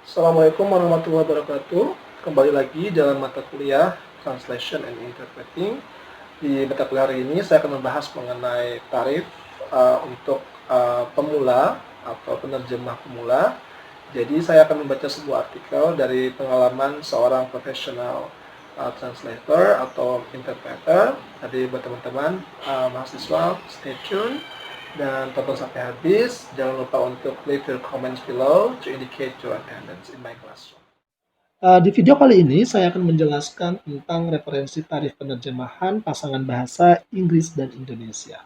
Assalamualaikum warahmatullahi wabarakatuh. Kembali lagi dalam mata kuliah Translation and Interpreting. Di mata kuliah hari ini saya akan membahas mengenai tarif untuk pemula atau penerjemah pemula. Jadi saya akan membaca sebuah artikel dari pengalaman seorang profesional translator atau interpreter. Jadi buat teman-teman mahasiswa, stay tune dan tonton sampai habis. Jangan lupa untuk leave your comments below to indicate your attendance in my classroom. Di video kali ini saya akan menjelaskan tentang referensi tarif penerjemahan pasangan bahasa Inggris dan Indonesia.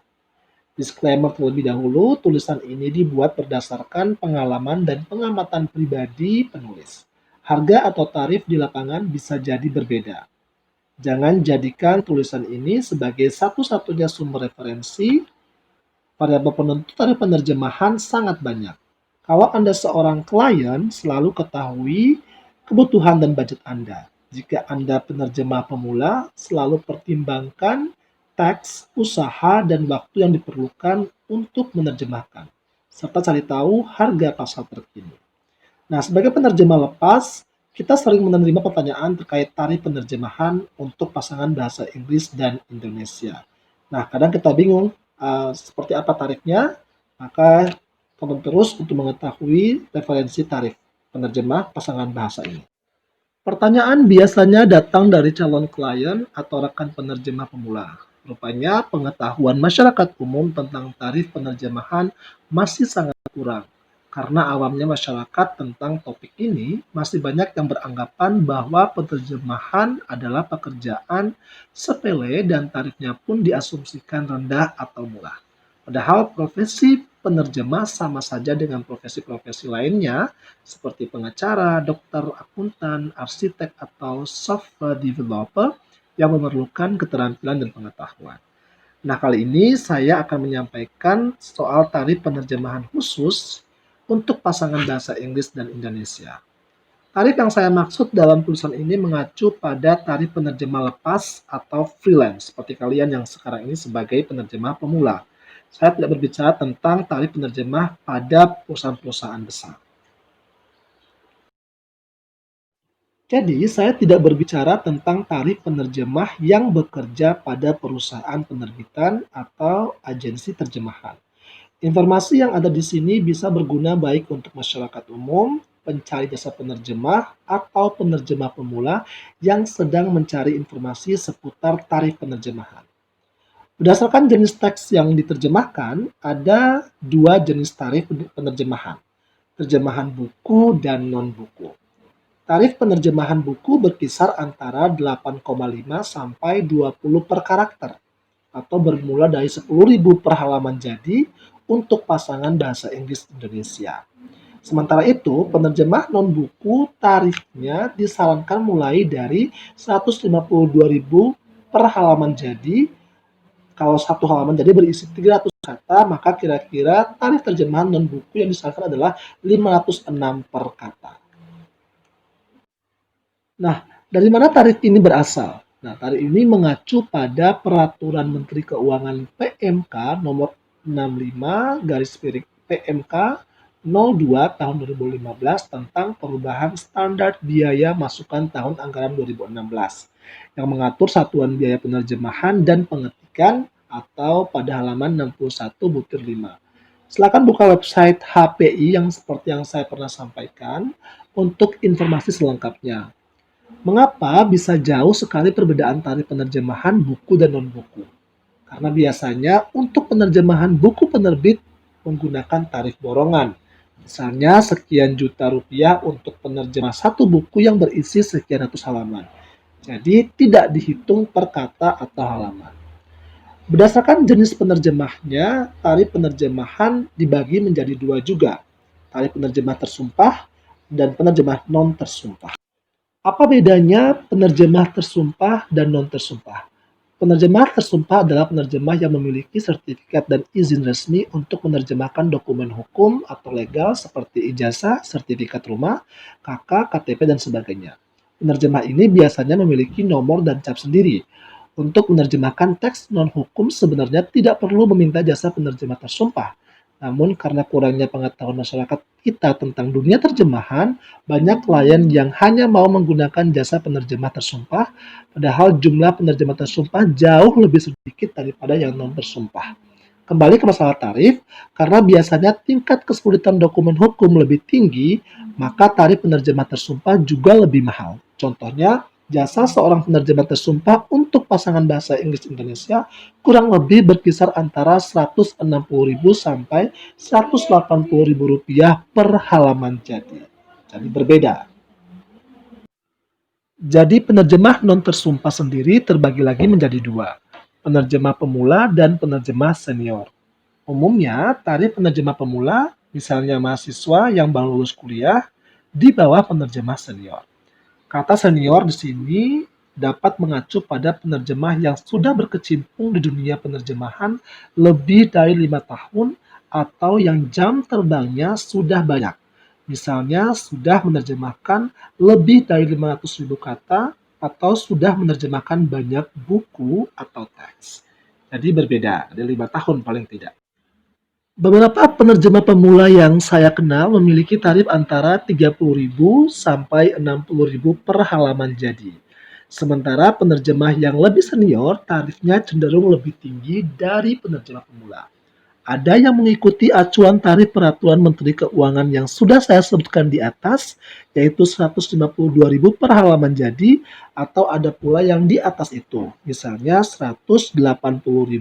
Disclaimer terlebih dahulu, tulisan ini dibuat berdasarkan pengalaman dan pengamatan pribadi penulis. Harga atau tarif di lapangan bisa jadi berbeda. Jangan jadikan tulisan ini sebagai satu-satunya sumber referensi. Variabel penentu tarif penerjemahan sangat banyak. Kalau Anda seorang klien, selalu ketahui kebutuhan dan budget Anda. Jika Anda penerjemah pemula, selalu pertimbangkan teks, usaha, dan waktu yang diperlukan untuk menerjemahkan, serta cari tahu harga pasal terkini. Nah, sebagai penerjemah lepas, kita sering menerima pertanyaan terkait tarif penerjemahan untuk pasangan bahasa Inggris dan Indonesia. Nah, kadang kita bingung seperti apa tarifnya, maka tonton terus untuk mengetahui referensi tarif penerjemah pasangan bahasa ini. Pertanyaan biasanya datang dari calon klien atau rekan penerjemah pemula. Rupanya pengetahuan masyarakat umum tentang tarif penerjemahan masih sangat kurang. Karena awamnya masyarakat tentang topik ini, masih banyak yang beranggapan bahwa penerjemahan adalah pekerjaan sepele dan tarifnya pun diasumsikan rendah atau murah. Padahal profesi penerjemah sama saja dengan profesi-profesi lainnya seperti pengacara, dokter, akuntan, arsitek, atau software developer yang memerlukan keterampilan dan pengetahuan. Nah, kali ini saya akan menyampaikan soal tarif penerjemahan khusus untuk pasangan bahasa Inggris dan Indonesia. Tarif yang saya maksud dalam tulisan ini mengacu pada tarif penerjemah lepas atau freelance, seperti kalian yang sekarang ini sebagai penerjemah pemula. Saya tidak berbicara tentang tarif penerjemah pada perusahaan-perusahaan besar. Jadi, saya tidak berbicara tentang tarif penerjemah yang bekerja pada perusahaan penerbitan atau agensi terjemahan. Informasi yang ada di sini bisa berguna baik untuk masyarakat umum, pencari jasa penerjemah, atau penerjemah pemula yang sedang mencari informasi seputar tarif penerjemahan. Berdasarkan jenis teks yang diterjemahkan, ada dua jenis tarif penerjemahan, terjemahan buku dan non-buku. Tarif penerjemahan buku berkisar antara 8,5 sampai 20 per karakter, atau bermula dari 10.000 per halaman jadi untuk pasangan bahasa Inggris Indonesia. Sementara itu, penerjemah non-buku tarifnya disarankan mulai dari 152.000 per halaman jadi. Kalau satu halaman jadi berisi 300 kata, maka kira-kira tarif terjemahan non-buku yang disarankan adalah 506 per kata. Nah, dari mana tarif ini berasal? Nah, tarif ini mengacu pada Peraturan Menteri Keuangan PMK nomor 65 garis miring PMK 02 tahun 2015 tentang perubahan standar biaya masukan tahun anggaran 2016 yang mengatur satuan biaya penerjemahan dan pengetikan atau pada halaman 61 butir 5. Silakan buka website HPI yang seperti yang saya pernah sampaikan untuk informasi selengkapnya. Mengapa bisa jauh sekali perbedaan tarif penerjemahan buku dan non-buku? Karena biasanya untuk penerjemahan buku penerbit menggunakan tarif borongan. Misalnya sekian juta rupiah untuk penerjemah satu buku yang berisi sekian ratus halaman. Jadi tidak dihitung per kata atau halaman. Berdasarkan jenis penerjemahnya, tarif penerjemahan dibagi menjadi dua juga. Tarif penerjemah tersumpah dan penerjemah non tersumpah. Apa bedanya penerjemah tersumpah dan non tersumpah? Penerjemah tersumpah adalah penerjemah yang memiliki sertifikat dan izin resmi untuk menerjemahkan dokumen hukum atau legal seperti ijazah, sertifikat rumah, KK, KTP, dan sebagainya. Penerjemah ini biasanya memiliki nomor dan cap sendiri. Untuk menerjemahkan teks non-hukum sebenarnya tidak perlu meminta jasa penerjemah tersumpah. Namun karena kurangnya pengetahuan masyarakat kita tentang dunia terjemahan, banyak klien yang hanya mau menggunakan jasa penerjemah tersumpah, padahal jumlah penerjemah tersumpah jauh lebih sedikit daripada yang non tersumpah. Kembali ke masalah tarif, karena biasanya tingkat kesulitan dokumen hukum lebih tinggi, maka tarif penerjemah tersumpah juga lebih mahal. Contohnya, jasa seorang penerjemah tersumpah untuk pasangan bahasa Inggris Indonesia kurang lebih berkisar antara Rp160.000 sampai Rp180.000 per halaman jadi. Jadi berbeda. Jadi penerjemah non tersumpah sendiri terbagi lagi menjadi dua, penerjemah pemula dan penerjemah senior. Umumnya, tarif penerjemah pemula, misalnya mahasiswa yang baru lulus kuliah, di bawah penerjemah senior. Kata senior di sini dapat mengacu pada penerjemah yang sudah berkecimpung di dunia penerjemahan lebih dari 5 tahun atau yang jam terbangnya sudah banyak. Misalnya sudah menerjemahkan lebih dari 500.000 kata atau sudah menerjemahkan banyak buku atau teks. Jadi berbeda, ada 5 tahun paling tidak. Beberapa penerjemah pemula yang saya kenal memiliki tarif antara Rp30.000 sampai Rp60.000 per halaman jadi. Sementara penerjemah yang lebih senior tarifnya cenderung lebih tinggi dari penerjemah pemula. Ada yang mengikuti acuan tarif Peraturan Menteri Keuangan yang sudah saya sebutkan di atas, yaitu Rp152.000 per halaman jadi, atau ada pula yang di atas itu, misalnya Rp180.000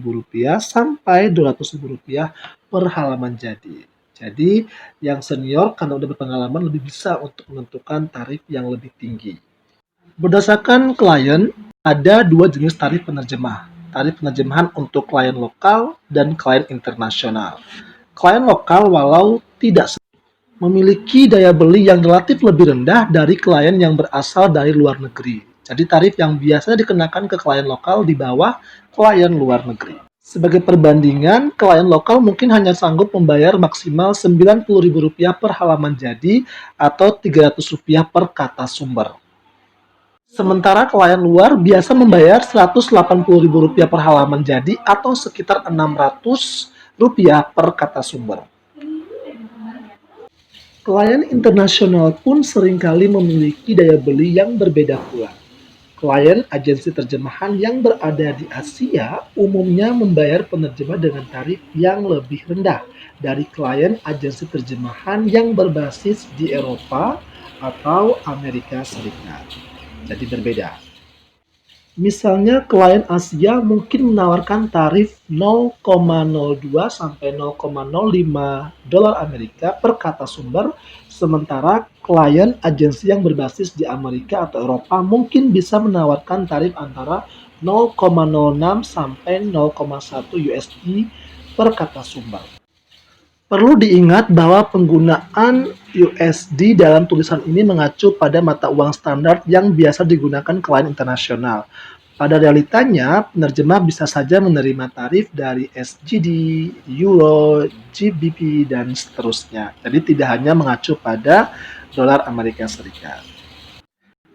sampai Rp200.000 per halaman jadi. Jadi, yang senior karena udah berpengalaman lebih bisa untuk menentukan tarif yang lebih tinggi. Berdasarkan klien, ada dua jenis tarif penerjemah. Tarif penerjemahan untuk klien lokal dan klien internasional. Klien lokal walau tidak memiliki daya beli yang relatif lebih rendah dari klien yang berasal dari luar negeri. Jadi tarif yang biasanya dikenakan ke klien lokal di bawah klien luar negeri. Sebagai perbandingan, klien lokal mungkin hanya sanggup membayar maksimal Rp90.000 per halaman jadi atau Rp300 per kata sumber. Sementara klien luar biasa membayar Rp180.000 per halaman jadi atau sekitar Rp600 per kata sumber. Klien internasional pun seringkali memiliki daya beli yang berbeda pula. Klien agensi terjemahan yang berada di Asia umumnya membayar penerjemah dengan tarif yang lebih rendah dari klien agensi terjemahan yang berbasis di Eropa atau Amerika Serikat. Jadi berbeda. Misalnya klien Asia mungkin menawarkan tarif 0,02 sampai 0,05 dolar Amerika per kata sumber, sementara klien agensi yang berbasis di Amerika atau Eropa mungkin bisa menawarkan tarif antara 0,06 sampai 0,1 USD per kata sumber. Perlu diingat bahwa penggunaan USD dalam tulisan ini mengacu pada mata uang standar yang biasa digunakan klien internasional. Pada realitanya, penerjemah bisa saja menerima tarif dari SGD, Euro, GBP, dan seterusnya. Jadi tidak hanya mengacu pada dolar Amerika Serikat.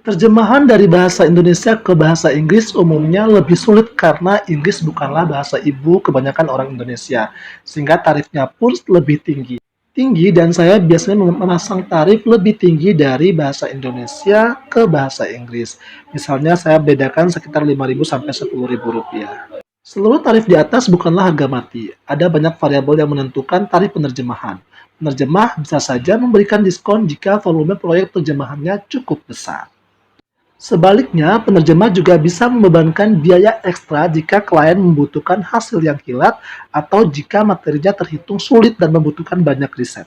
Terjemahan dari bahasa Indonesia ke bahasa Inggris umumnya lebih sulit karena Inggris bukanlah bahasa ibu kebanyakan orang Indonesia, sehingga tarifnya pun lebih tinggi. Dan saya biasanya memasang tarif lebih tinggi dari bahasa Indonesia ke bahasa Inggris. Misalnya saya bedakan sekitar Rp5.000 sampai Rp10.000. Seluruh tarif di atas bukanlah harga mati. Ada banyak variabel yang menentukan tarif penerjemahan. Penerjemah bisa saja memberikan diskon jika volume proyek terjemahannya cukup besar. Sebaliknya, penerjemah juga bisa membebankan biaya ekstra jika klien membutuhkan hasil yang kilat atau jika materinya terhitung sulit dan membutuhkan banyak riset.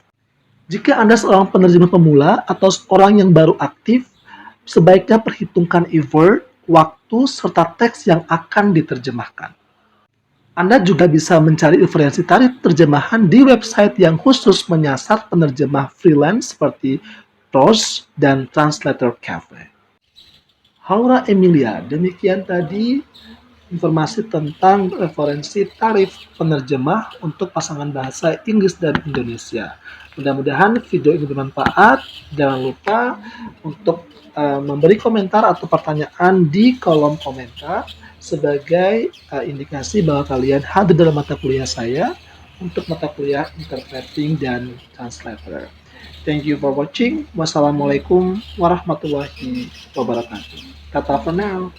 Jika Anda seorang penerjemah pemula atau orang yang baru aktif, sebaiknya perhitungkan effort, waktu, serta teks yang akan diterjemahkan. Anda juga bisa mencari referensi tarif terjemahan di website yang khusus menyasar penerjemah freelance seperti Prose dan Translator Cafe. Haura Emilia, demikian tadi informasi tentang referensi tarif penerjemah untuk pasangan bahasa Inggris dan Indonesia. Mudah-mudahan video ini bermanfaat. Jangan lupa untuk memberi komentar atau pertanyaan di kolom komentar sebagai indikasi bahwa kalian hadir dalam mata kuliah saya. untuk mata kuliah interpreting dan translator. Thank you for watching. Wassalamualaikum warahmatullahi wabarakatuh. Tata for now.